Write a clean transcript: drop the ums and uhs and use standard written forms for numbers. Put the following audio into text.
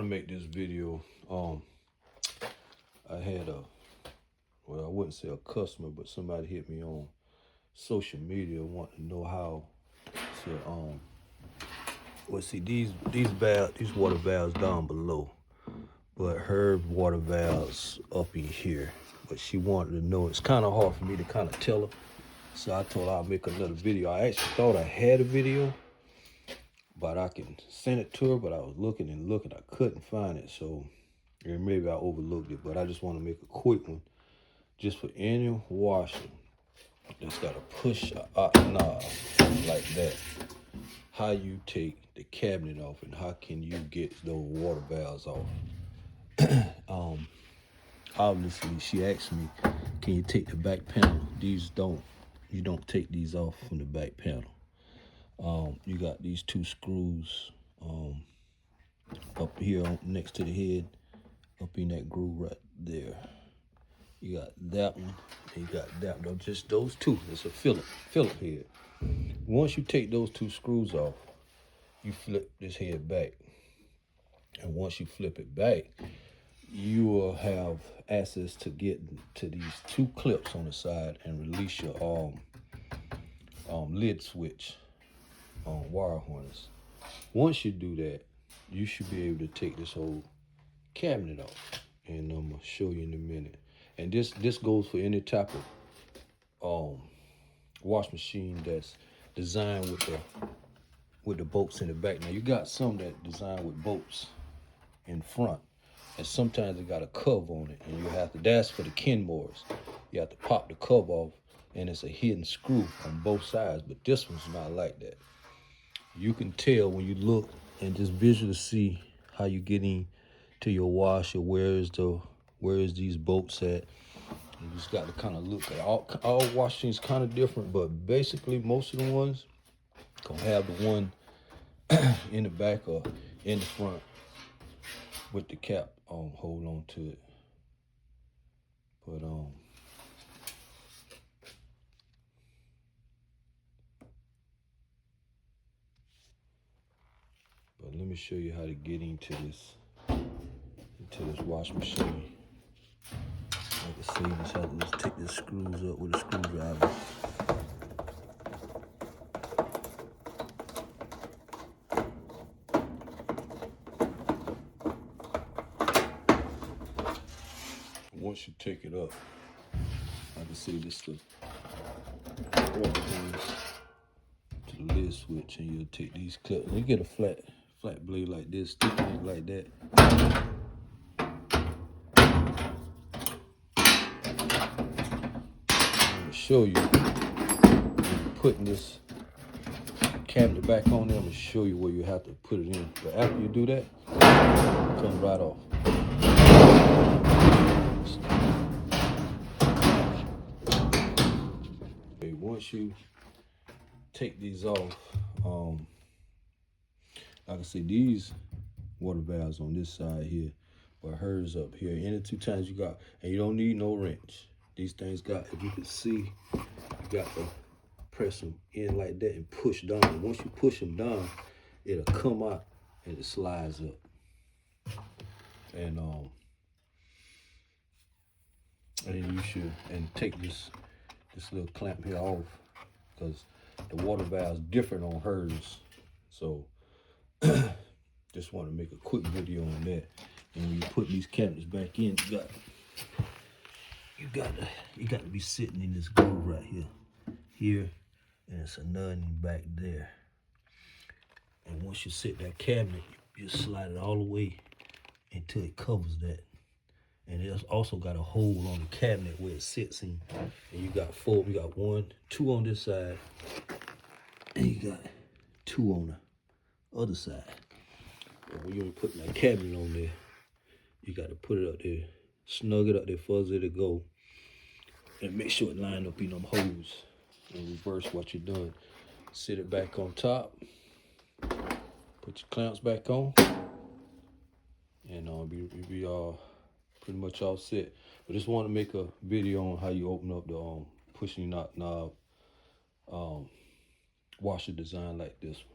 to make this video. I had well, I wouldn't say a customer, but somebody hit me on social media wanting to know how to well, see, these water valves down below, but her water valves up in here. But she wanted to know. It's kind of hard for me to kind of tell her, so I told her I'll make another video. I actually thought I had a video, but I can send it to her, but I was looking and looking, I couldn't find it, so maybe I overlooked it. But I just want to make a quick one, just for any washer that's got a push knob like that. How you take the cabinet off and how can you get those water valves off. Obviously she asked me, can you take the back panel? You don't take these off from the back panel. You got these two screws up here next to the head, up in that groove right there. You got that one, and you got that one. Just those two. It's a Philip head. Once you take those two screws off, you flip this head back. And once you flip it back, you will have access to get to these two clips on the side and release your lid switch wire harness. Once you do that, you should be able to take this whole cabinet off, and I'm gonna show you in a minute. And this goes for any type of wash machine that's designed with the bolts in the back. Now you got some that designed with bolts in front, and sometimes it got a cover on it, and you have to, that's for the Kenmores. You have to pop the cover off, and it's a hidden screw on both sides, but this one's not like that. You can tell when you look and just visually see how you get into your washer, where is these bolts at. You just got to kind of look at all washings kind of different, but basically most of the ones gonna have the one in the back or in the front with the cap hold on to it. But let me show you how to get into this wash machine. Like I say, you just have to just take the screws up with a screwdriver. Once you take it up, like I say, this the water goes to the lid switch, and you'll take these clips. And you get a flat blade like this, stick it like that. I'm gonna show you putting this cabinet back on there. I'm gonna show you where you have to put it in. But after you do that, it comes right off. Okay, once you take these off, like I say, these water valves on this side here, but hers up here. Any two times you got, and you don't need no wrench. These things got, if you can see, you got to press them in like that and push down. Once you push them down, it'll come out and it slides up. And you should, and take this little clamp here off, because the water valve's different on hers. So just want to make a quick video on that. And when you put these cabinets back in, you got to be sitting in this groove right here, and it's a none back there. And once you sit that cabinet, you just slide it all the way until it covers that. And it's also got a hole on the cabinet where it sits in. And you got four. You got 1, 2 on this side, and you got 2 on the other side. And when you're putting that cabinet on there, you got to put it up there, snug it up there further to go, and make sure it line up in them holes. And reverse what you're doing. Sit it back on top. Put your clamps back on, and be pretty much all set. But just want to make a video on how you open up the pushing knob washer design like this one.